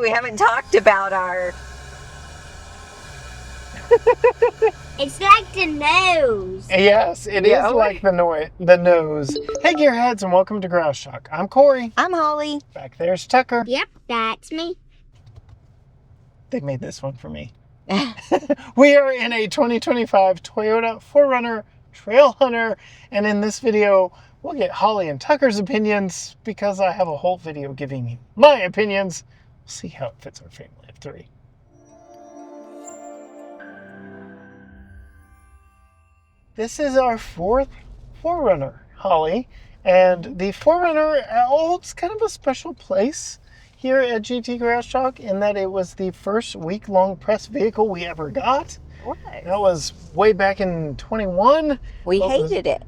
We haven't talked about our... It's like the nose. Yes, it is like the nose. Hey, gearheads, and welcome to Garage Talk. I'm Corey. I'm Holly. Back there's Tucker. Yep, that's me. They made this one for me. We are in a 2025 Toyota 4Runner Trailhunter, and in this video, we'll get Holly and Tucker's opinions because I have a whole video giving you my opinions. We'll see how it fits our family of three. This is our fourth 4Runner, Holly, and the 4Runner holds kind of a special place here at GT Garage Talk in that it was the first week-long press vehicle we ever got. What? That was way back in 21. We hated it.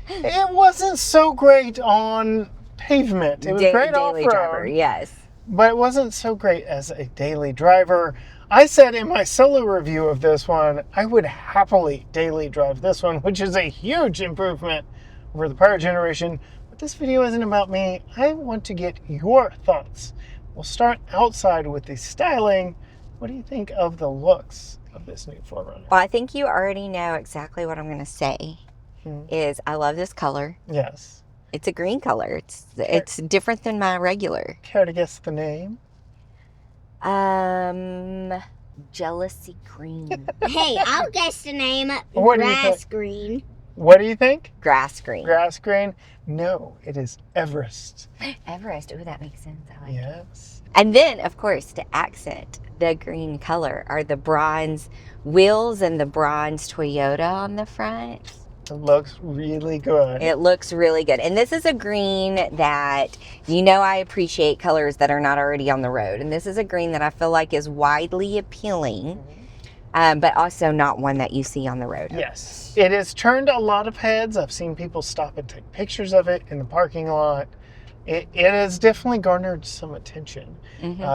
It wasn't so great on pavement. It was great off-road. Yes. But it wasn't so great as a daily driver. I said in my solo review of this one, I would happily daily drive this one, which is a huge improvement over the prior generation. But this video isn't about me. I want to get your thoughts. We'll start outside with the styling. What do you think of the looks of this new 4Runner? Well, I think you already know exactly what I'm going to say. Is I love this color. Yes. It's a green color. It's different than my regular. Care to guess the name? Jealousy green. Hey, I'll guess the name. What do you Grass think? green. What do you think? Grass green. Grass green? No, it is Everest. Everest. Oh, that makes sense. I like it. Yes. And then, of course, to accent the green color are the bronze wheels and the bronze Toyota on the front. It looks really good. It looks really good. And this is a green that, I appreciate colors that are not already on the road. And this is a green that I feel like is widely appealing, but also not one that you see on the road. Yes. It has turned a lot of heads. I've seen people stop and take pictures of it in the parking lot. It has definitely garnered some attention.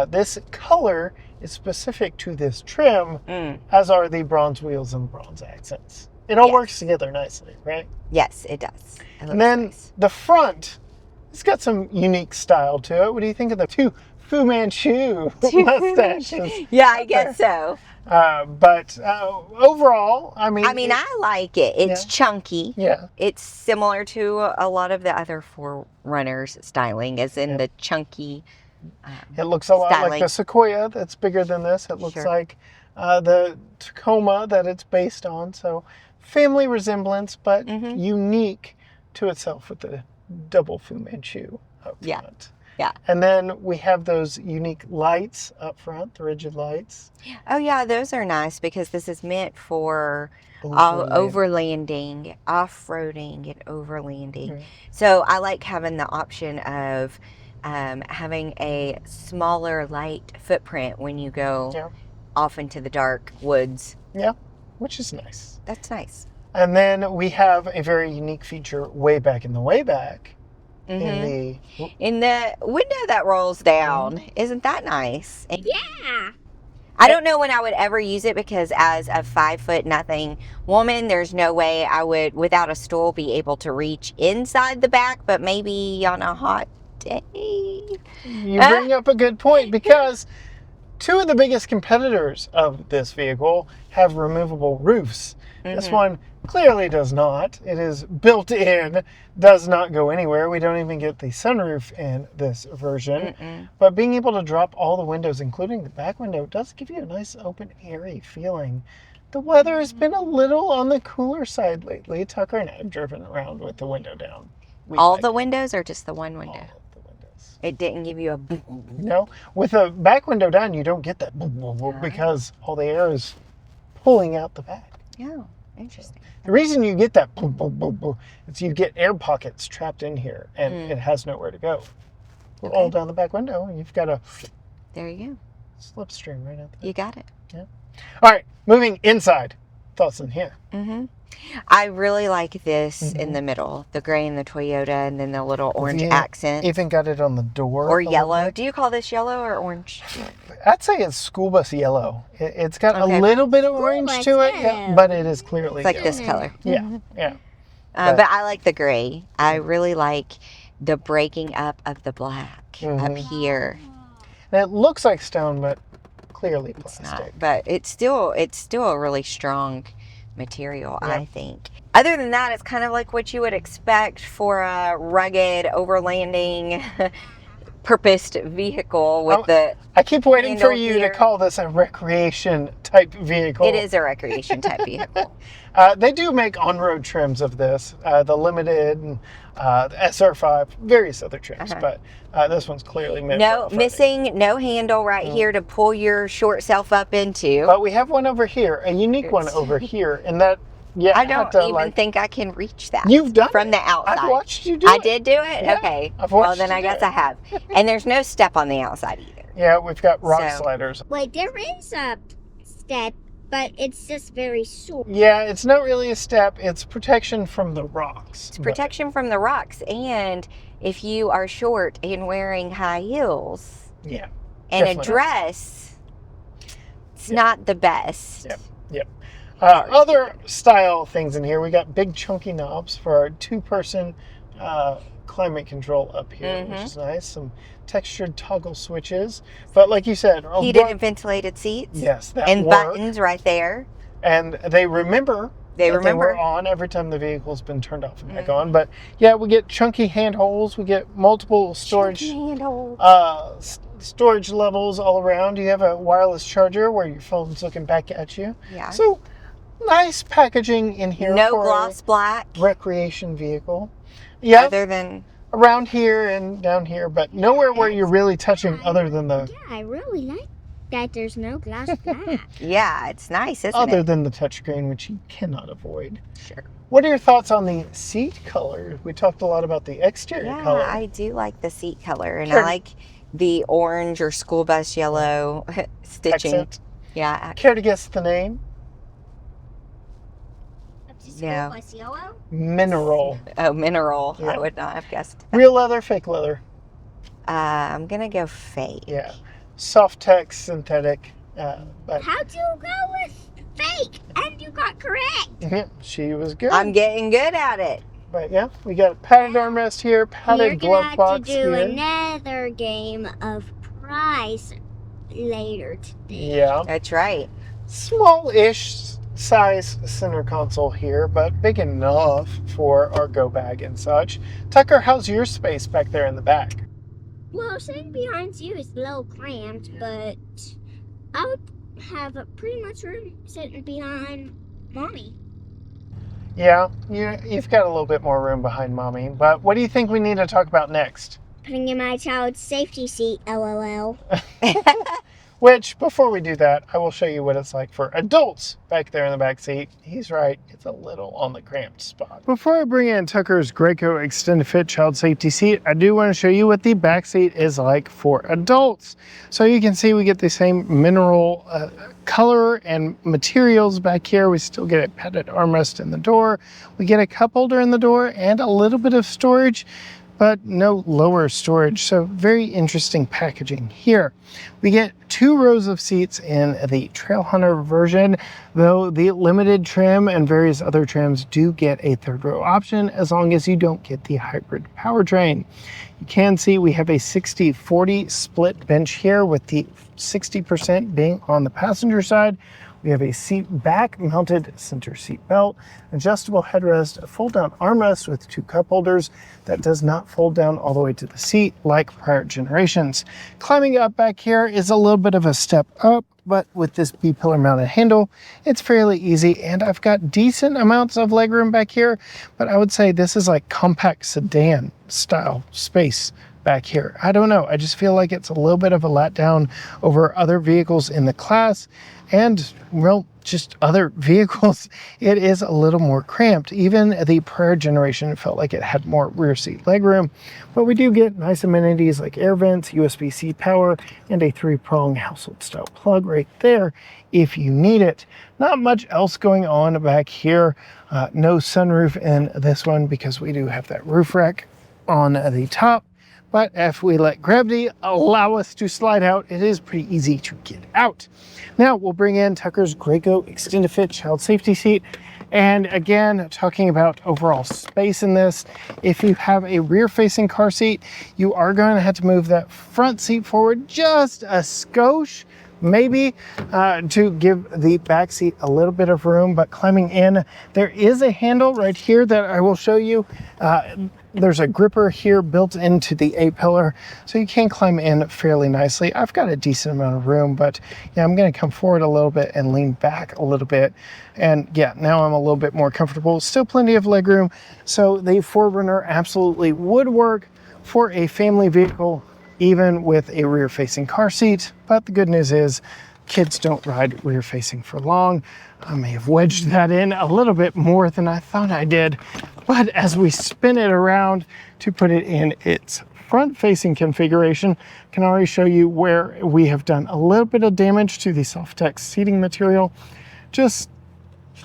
This color is specific to this trim, as are the bronze wheels and bronze accents. It all works together nicely, right? Yes, it does. And then the front, it's got some unique style to it. What do you think of the two Fu Manchu mustaches? Yeah, I guess so. But overall, I I like it. It's chunky. Yeah. It's similar to a lot of the other 4Runners styling, as in the chunky it looks a lot styling. like the Sequoia that's bigger than this. It looks like the Tacoma that it's based on. So family resemblance, but unique to itself with the double Fu Manchu up front. Yeah. And then we have those unique lights up front, the rigid lights. Oh, yeah, those are nice because this is meant for overlanding, off-roading, and overlanding. So I like having the option of having a smaller light footprint when you go off into the dark woods. Yeah, which is nice. That's nice. And then we have a very unique feature way back in the way back. In the window that rolls down. Isn't that nice? And yeah. I don't know when I would ever use it because as a 5'0" woman, there's no way I would, without a stool, be able to reach inside the back, but maybe on a hot day. You bring up a good point because two of the biggest competitors of this vehicle have removable roofs. This one clearly does not. It is built in, does not go anywhere. We don't even get the sunroof in this version. But being able to drop all the windows, including the back window, does give you a nice open, airy feeling. The weather has been a little on the cooler side lately. Tucker and I have driven around with the window down. All the windows or just the one window? All of the windows. It didn't give you a... No. With the back window down, you don't get that because all the air is pulling out the back. Oh, interesting. The reason you get that is you get air pockets trapped in here, and it has nowhere to go. All down the back window, you've got a... There you go. Slipstream right out there. You got it. Yeah. All right, moving inside. Thoughts in here? I really like this in the middle, the gray and the Toyota, and then the little orange accent. Even got it on the door. Or yellow. Do you call this yellow or orange? I'd say it's school bus yellow. It's got a little bit of orange to it, but it is clearly it's like yellow. this color. Yeah, yeah. But I like the gray. I really like the breaking up of the black up here. And it looks like stone, but clearly plastic. It's not, but it's still a really strong material, I think. Other than that, it's kind of like what you would expect for a rugged, overlanding, purposed vehicle with the I keep waiting for you here. to call this a recreation type vehicle. It is a recreation type vehicle. They do make on-road trims of this, the Limited and the SR5, various other trims, but this one's clearly meant for missing no handle right here to pull your short self up into. But we have one over here, a unique one over here, and that I don't even think I can reach that. You've done from it. the outside. I've watched you do it. I did do it? Yeah, okay. I've Well, watched then you I do guess it. I have. And there's no step on the outside either. Yeah, we've got rock sliders. Wait, there is a step, but it's just very short. Yeah, it's not really a step. It's protection from the rocks. It's protection from the rocks. And if you are short and wearing high heels and a dress, it's not the best. Yep. Other style things in here. We got big chunky knobs for our 2-person climate control up here, which is nice. Some textured toggle switches. But like you said, heated and ventilated seats. Yes, that and work. Buttons right there. And they remember. They were on every time the vehicle's been turned off and back on. But yeah, we get chunky handholds. We get multiple storage storage levels all around. You have a wireless charger where your phone's looking back at you. Yeah. So nice packaging in here. No for gloss black. Recreation vehicle. Yeah. Other than around here and down here, but nowhere where you're really touching other than the. Yeah, I really like that there's no glass black. Yeah, it's nice, isn't it? Other than the touchscreen, which you cannot avoid. Sure. What are your thoughts on the seat color? We talked a lot about the exterior color. Yeah, I do like the seat color, and I like the orange or school bus yellow stitching. Accent. Yeah. Care to guess the name? No. Mineral. Oh, mineral. Yeah. I would not have guessed. Real leather, fake leather? I'm going to go fake. Yeah. Soft tech, synthetic. But How'd you go with fake? And you got correct. yeah, she was good. I'm getting good at it. But yeah, we got a padded armrest here, padded glove box here. You're going to have to do another game of prize later today. Yeah. That's right. Small-ish size center console here, but big enough for our go bag and such. Tucker, how's your space back there in the back? Well, sitting behind you is a little cramped, but I would have a pretty much room sitting behind Mommy. Yeah, you've got a little bit more room behind Mommy, but what do you think we need to talk about next? Putting in my child's safety seat, LOL. Which, before we do that, I will show you what it's like for adults back there in the back seat. He's right, it's a little on the cramped spot. Before I bring in Tucker's Graco Extended Fit Child Safety Seat, I do want to show you what the back seat is like for adults. So you can see we get the same mineral color and materials back here. We still get a padded armrest in the door. We get a cup holder in the door and a little bit of storage, but no lower storage. So very interesting packaging here. We get 2 rows of seats in the Trailhunter version, though the limited trim and various other trims do get a 3rd row option as long as you don't get the hybrid powertrain. You can see we have a 60-40 split bench here with the 60% being on the passenger side. We have a seat back mounted center seat belt, adjustable headrest, a fold down armrest with 2 cup holders that does not fold down all the way to the seat like prior generations. Climbing up back here is a little bit of a step up, but with this B-pillar mounted handle, it's fairly easy, and I've got decent amounts of legroom back here, but I would say this is like compact sedan style space back here. I don't know, I just feel like it's a little bit of a letdown over other vehicles in the class, and well, just other vehicles. It is a little more cramped. Even the prior generation felt like it had more rear seat legroom, but we do get nice amenities like air vents, USB-C power, and a 3-prong household style plug right there if you need it. Not much else going on back here. No sunroof in this one because we do have that roof rack on the top. But if we let gravity allow us to slide out, it is pretty easy to get out. Now we'll bring in Tucker's Graco Extended Fit Child Safety Seat. And again, talking about overall space in this, if you have a rear-facing car seat, you are going to have to move that front seat forward just a skosh, maybe, to give the back seat a little bit of room. But climbing in, there is a handle right here that I will show you. There's a gripper here built into the A-pillar, so you can climb in fairly nicely. I've got a decent amount of room, but yeah, I'm going to come forward a little bit and lean back a little bit. And yeah, now I'm a little bit more comfortable. Still plenty of legroom, so the 4Runner absolutely would work for a family vehicle, even with a rear-facing car seat. But the good news is kids don't ride rear-facing for long. I may have wedged that in a little bit more than I thought I did. But as we spin it around to put it in its front-facing configuration, I can already show you where we have done a little bit of damage to the Softex seating material. Just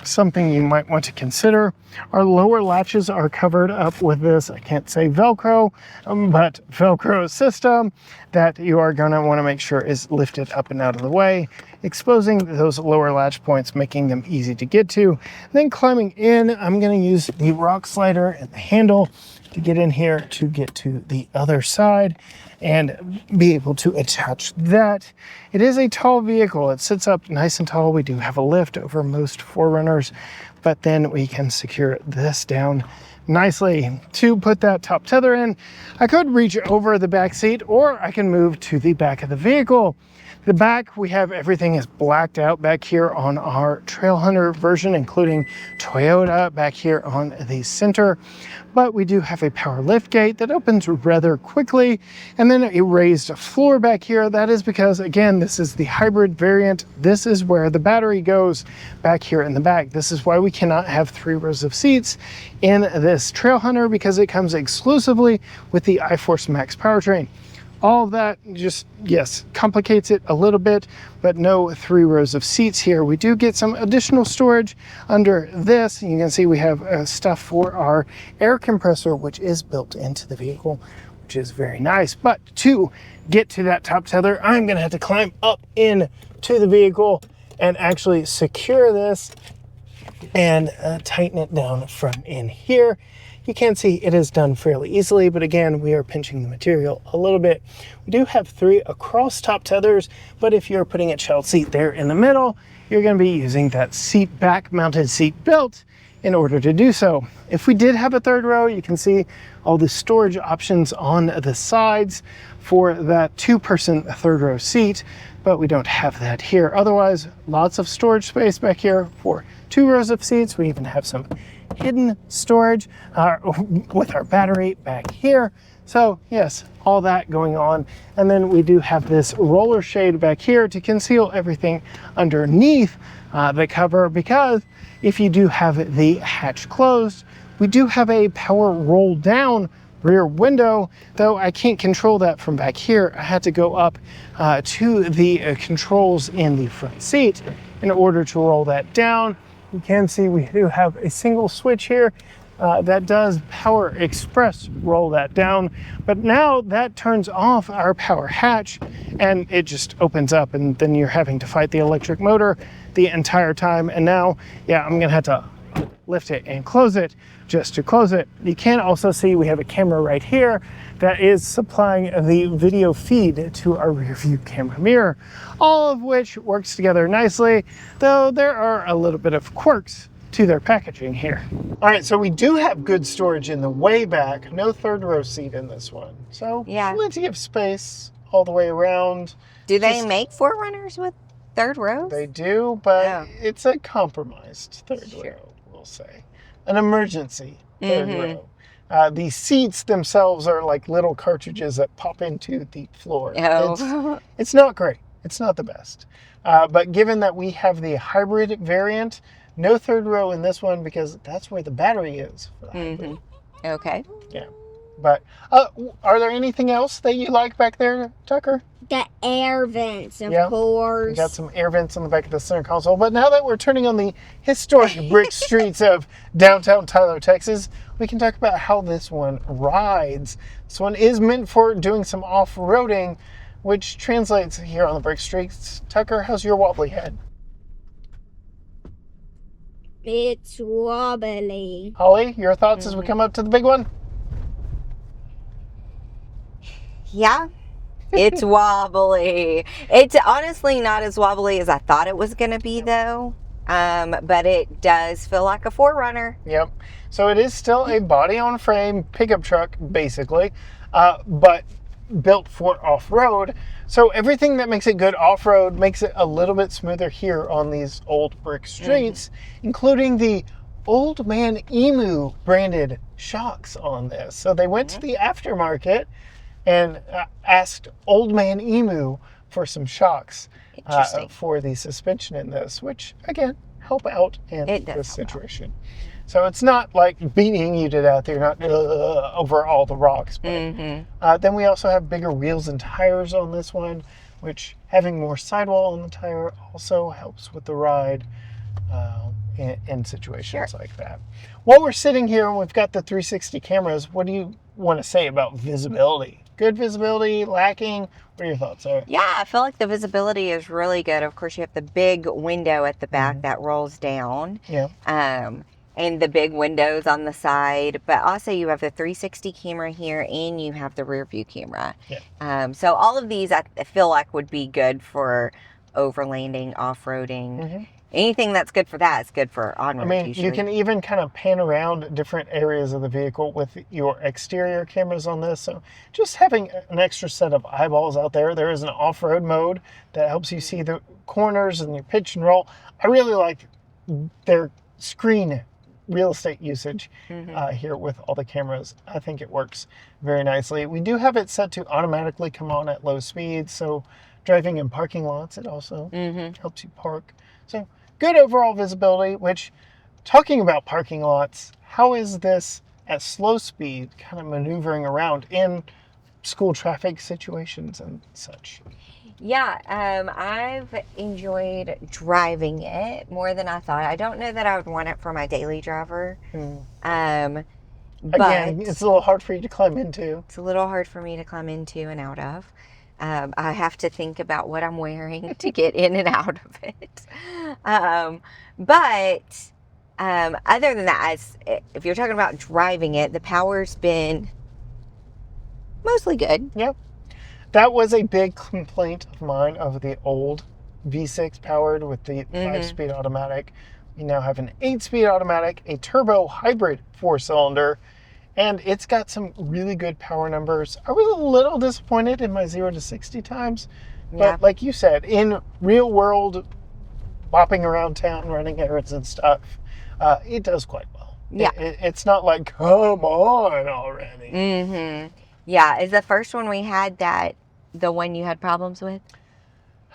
something you might want to consider. Our lower latches are covered up with this, I can't say Velcro, but Velcro system that you are going to want to make sure is lifted up and out of the way, exposing those lower latch points, making them easy to get to. Then climbing in, I'm going to use the rock slider and the handle to get in here to get to the other side and be able to attach that. It is a tall vehicle. It sits up nice and tall. We do have a lift over most 4Runners, but then we can secure this down nicely. To put that top tether in, I could reach over the back seat, or I can move to the back of the vehicle. The back, we have everything is blacked out back here on our Trailhunter version, including Toyota back here on the center. But we do have a power lift gate that opens rather quickly, and then a raised floor back here. That is because, again, this is the hybrid variant. This is where the battery goes back here in the back. This is why we cannot have 3 rows of seats in this Trailhunter, because it comes exclusively with the iForce Max powertrain. All of that just, yes, complicates it a little bit, but no 3 rows of seats here. We do get some additional storage under this. You can see we have stuff for our air compressor, which is built into the vehicle, which is very nice. But to get to that top tether, I'm going to have to climb up in to the vehicle and actually secure this and tighten it down from in here. You can see it is done fairly easily, but again, we are pinching the material a little bit. We do have 3 across top tethers, but if you're putting a child seat there in the middle, you're going to be using that seat back mounted seat belt in order to do so. If we did have a 3rd row, you can see all the storage options on the sides for that 2-person 3rd row seat, but we don't have that here. Otherwise, lots of storage space back here for 2 rows of seats. We even have some hidden storage with our battery back here. So yes, all that going on. And then we do have this roller shade back here to conceal everything underneath the cover, because if you do have the hatch closed, we do have a power roll down rear window, though I can't control that from back here. I had to go up to the controls in the front seat in order to roll that down. You can see we do have a single switch here that does power express roll that down, but now that turns off our power hatch and it just opens up, and then you're having to fight the electric motor the entire time. And now, yeah, I'm gonna have to lift it and close it just to close it. You can also see we have a camera right here that is supplying the video feed to our rear view camera mirror, all of which works together nicely, though there are a little bit of quirks to their packaging here. All right, so we do have good storage in the way back. No 3rd row seat in this one. So yeah, plenty of space all the way around. Do they make 4Runners with 3rd rows? They do, but it's a compromised 3rd row, we'll say. An emergency 3rd row. The seats themselves are like little cartridges that pop into the floor. Oh. It's not great. It's not the best. But given that we have the hybrid variant, no 3rd row in this one, because that's where the battery is for the hybrid. Okay. Yeah. But are there anything else that you like back there, Tucker? The air vents, of course. We got some air vents on the back of the center console. But now that we're turning on the historic brick streets of downtown Tyler, Texas, we can talk about how this one rides. This one is meant for doing some off-roading, which translates here on the brick streets. Tucker, how's your wobbly head? It's wobbly. Holly, your thoughts as we come up to the big one? Yeah. It's wobbly. It's honestly not as wobbly as I thought it was going to be, though. But it does feel like a 4Runner. Yep. So it is still a body-on-frame pickup truck, basically, but built for off-road. So everything that makes it good off-road makes it a little bit smoother here on these old brick streets, including the Old Man Emu branded shocks on this. So they went to the aftermarket and asked Old Man Emu for some shocks for the suspension in this, which, again, help out in this situation. So it's not like beating you to death. You're not over all the rocks. But, then we also have bigger wheels and tires on this one, which having more sidewall on the tire also helps with the ride in situations like that. While we're sitting here and we've got the 360 cameras, what do you want to say about visibility? Good visibility, lacking? What are your thoughts there? Yeah, I feel like the visibility is really good. Of course, you have the big window at the back that rolls down. Yeah. And the big windows on the side. But also you have the 360 camera here and you have the rear view camera. Yeah. So all of these I feel like would be good for overlanding, off-roading. Anything that's good for that is good for on-road. I mean, usually. you can even kind of pan around different areas of the vehicle with your exterior cameras on this. So just having an extra set of eyeballs out there. There is an off-road mode that helps you see the corners and your pitch and roll. I really like their screen real estate usage here with all the cameras. I think it works very nicely. We do have it set to automatically come on at low speeds. So driving in parking lots, it also helps you park. So good overall visibility, which, talking about parking lots, how is this at slow speed kind of maneuvering around in school traffic situations and such? Yeah, I've enjoyed driving it more than I thought. I don't know that I would want it for my daily driver. Again, But it's a little hard for you to climb into. It's a little hard for me to climb into and out of. I have to think about what I'm wearing to get in and out of it. But other than that, if you're talking about driving it, the power's been mostly good. Yep. That was a big complaint of mine of the old V6 powered with the 5-speed automatic. We now have an 8-speed automatic, a turbo hybrid 4-cylinder, and it's got some really good power numbers. I was a little disappointed in my 0 to 60 times, but like you said, in real world, bopping around town, running errands and stuff, it does quite well. Yeah. It's not like, come on already. Yeah, is the first one we had the one you had problems with?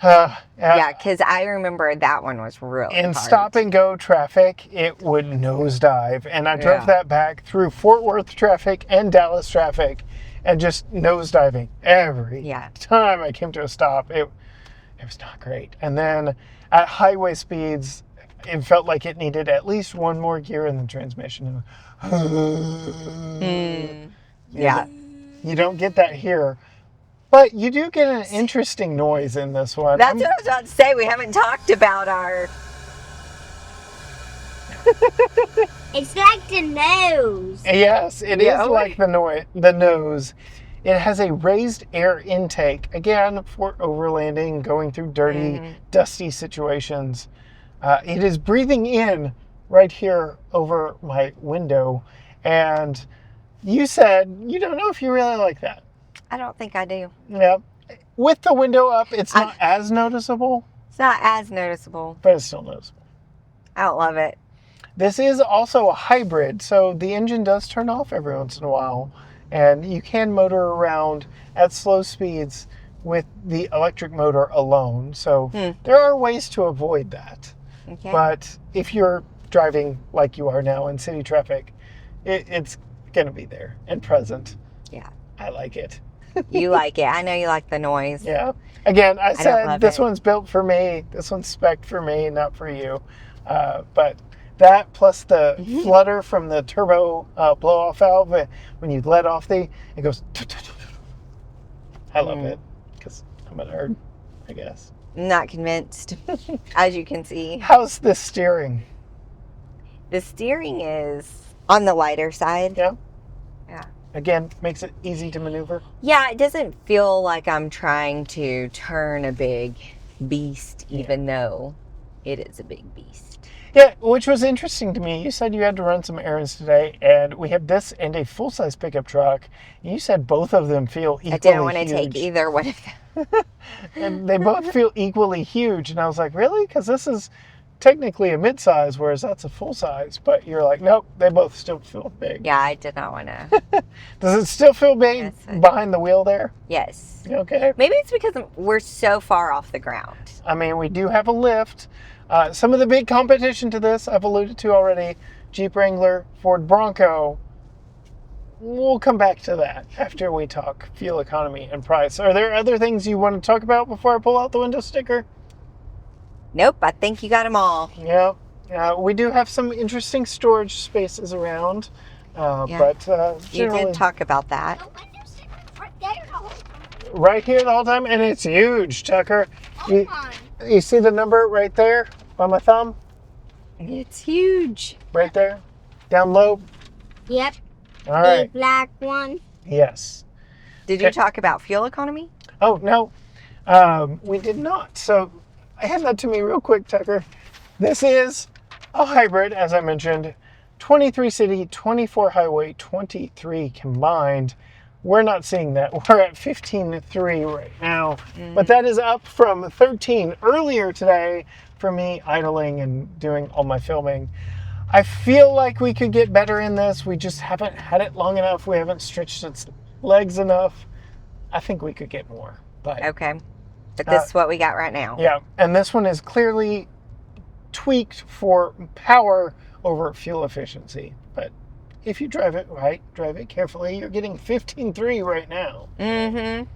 Yeah, because I remember that one was really in hard. stop and go traffic, it would nosedive, and I drove that back through Fort Worth traffic and Dallas traffic, and just nosediving every time I came to a stop. It was not great. And then at highway speeds, it felt like it needed at least one more gear in the transmission. Yeah. You don't get that here. But you do get an interesting noise in this one. That's what I was about to say. We haven't talked about our... It's like the nose. Yes, it is like the nose. It has a raised air intake, again, for overlanding, going through dirty, dusty situations. It is breathing in right here over my window. And you said you don't know if you really like that. I don't think I do. Yeah. With the window up, it's not as noticeable. It's not as noticeable. But it's still noticeable. I don't love it. This is also a hybrid, so the engine does turn off every once in a while. And you can motor around at slow speeds with the electric motor alone. So there are ways to avoid that. Okay. But if you're driving like you are now in city traffic, it's going to be there and present. Yeah. I like it. You like it. I know you like the noise. Yeah. Again, I said this it. one's built for me. This one's spec'd for me, not for you. But that plus the flutter from the turbo blow-off valve, when you let off it goes... I love it because I'm a nerd, I guess. Not convinced, as you can see. How's the steering? The steering is on the lighter side. Yeah. Yeah. Again, makes it easy to maneuver. Yeah, it doesn't feel like I'm trying to turn a big beast, even though it is a big beast. Yeah, which was interesting to me. You said you had to run some errands today, and we have this and a full-size pickup truck. You said both of them feel equally huge. I didn't want to take either one of them. And they both feel equally huge. And I was like, really? Because this is technically a mid-size, whereas that's a full-size. But you're like, nope, they both still feel big. Yeah, I did not want to. Does it still feel big behind the wheel there? Yes. Okay. Maybe it's because we're so far off the ground. I mean, we do have a lift. Some of the big competition to this, I've alluded to already, Jeep Wrangler, Ford Bronco. We'll come back to that after we talk fuel economy and price. Are there other things you want to talk about before I pull out the window sticker? Nope, I think you got them all. Yeah. We do have some interesting storage spaces around. But you did talk about that. The window sticker's right there the whole time. Right here the whole time, and it's huge, Tucker. You see the number right there by my thumb? It's huge. Right there? Down low? Yep. All right. The black one. Yes. Did you talk about fuel economy? Oh, no. We did not. So hand that to me real quick, Tucker. This is a hybrid, as I mentioned. 23 city, 24 highway, 23 combined. We're not seeing that. We're at 15.3 right now. But that is up from 13 earlier today for me idling and doing all my filming. I feel like we could get better in this. We just haven't had it long enough. We haven't stretched its legs enough. I think we could get more. But okay. But this is what we got right now. Yeah. And this one is clearly tweaked for power over fuel efficiency. But if you drive it right, drive it carefully, you're getting 15.3 right now. Mm-hmm.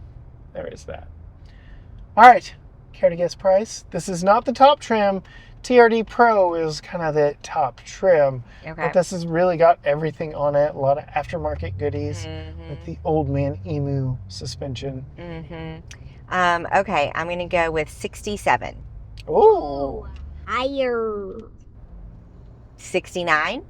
There is that. All right. Care to guess price? This is not the top trim. TRD Pro is kind of the top trim. Okay. But this has really got everything on it. A lot of aftermarket goodies with the Old Man Emu suspension. Okay, I'm going to go with 67. Ooh. Higher. 69?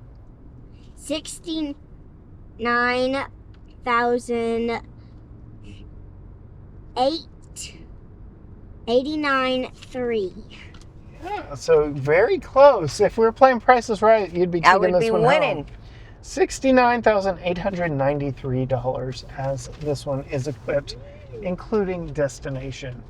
89,3. Yeah, so very close. If we were playing Prices Right, you'd be taking this one winning. home. $69,893 as this one is equipped, including destination.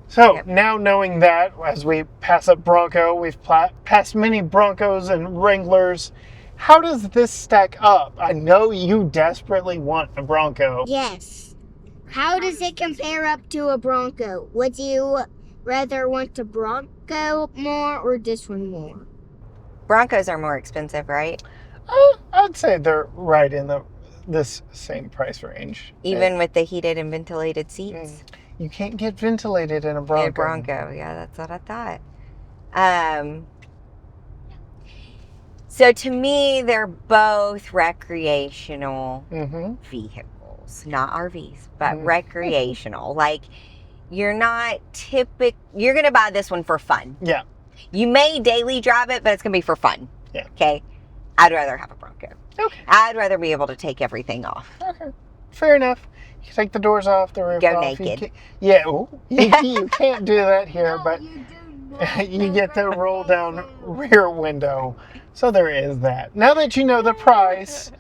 So now knowing that, as we pass up Bronco, we've passed many Broncos and Wranglers. How does this stack up? I know you desperately want a Bronco. Yes. How does it compare up to a Bronco? Would you rather want a Bronco more or this one more? Broncos are more expensive, right? I'd say they're right in this same price range. Even with the heated and ventilated seats? You can't get ventilated in a Bronco. In a Bronco, yeah, that's what I thought. So to me, they're both recreational vehicles, not RVs, but recreational. Like, you're not you're going to buy this one for fun. Yeah. You may daily drive it, but it's going to be for fun. Yeah. Okay? I'd rather have a Bronco. Okay. I'd rather be able to take everything off. Okay. Fair enough. You can take the doors off, the roof Go off. naked. You can't do that here, but you get the roll down rear window. So there is that. Now that you know the price,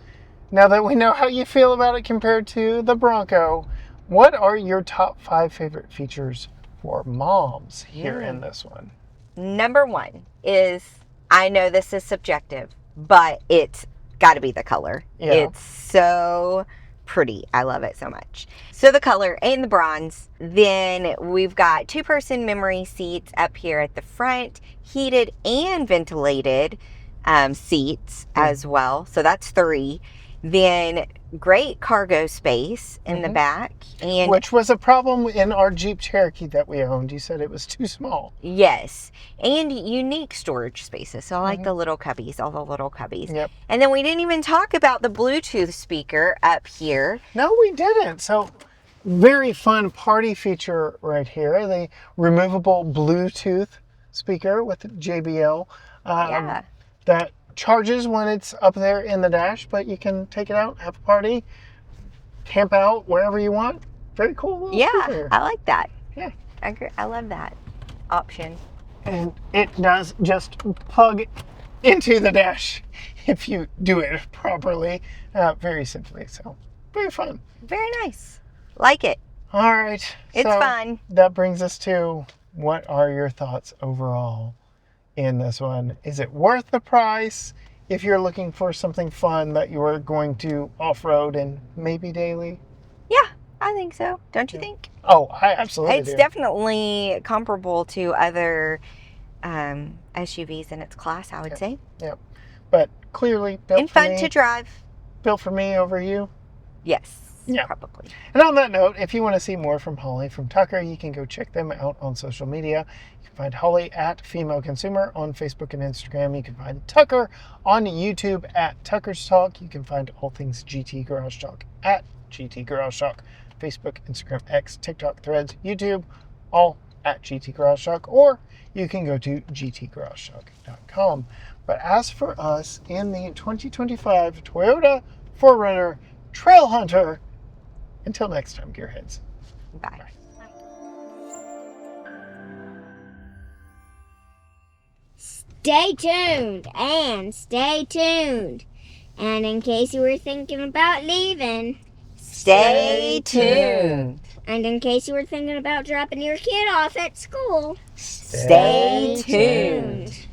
now that we know how you feel about it compared to the Bronco, what are your top 5 favorite features for moms here in this one? Number 1 is, I know this is subjective, but it's got to be the color. Yeah. It's so pretty. I love it so much. So the color and the bronze. Then we've got 2-person memory seats up here at the front, heated and ventilated seats as well. So that's 3. Then great cargo space in the back, and which was a problem in our Jeep Cherokee that we owned. You said it was too small. Yes, and unique storage spaces. So I like the little cubbies, all the little cubbies. Yep. And then we didn't even talk about the Bluetooth speaker up here. No, we didn't. So very fun party feature right here. The removable Bluetooth speaker with the JBL. Yeah. That charges when it's up there in the dash, but you can take it out, have a party, camp out wherever you want. Very cool little scooter. I like that. Yeah. I agree. I love that option. And it does just plug into the dash if you do it properly, very simply. So, very fun. Very nice. Like it. All right. It's so fun. That brings us to, what are your thoughts overall in this one? Is it worth the price if you're looking for something fun that you are going to off-road and maybe daily? Yeah, I think so. Don't you think? Oh, I absolutely It's do. definitely comparable to other SUVs in its class, I would say. Yep. But clearly built And for fun me. to drive. Built for me over you. Yes. Yeah. Probably. And on that note, if you want to see more from Holly from Tucker, you can go check them out on social media. You can find Holly at Female Consumer on Facebook and Instagram. You can find Tucker on YouTube at Tucker's Talk. You can find all things GT Garage Talk at GT Garage Talk. Facebook, Instagram, X, TikTok, Threads, YouTube, all at GT Garage Talk. Or you can go to gtgaragetalk.com. But as for us in the 2025 Toyota 4Runner Trailhunter, until next time, Gearheads. Bye. Stay tuned and stay tuned. And in case you were thinking about leaving, Stay tuned. and in case you were thinking about dropping your kid off at school, Stay tuned.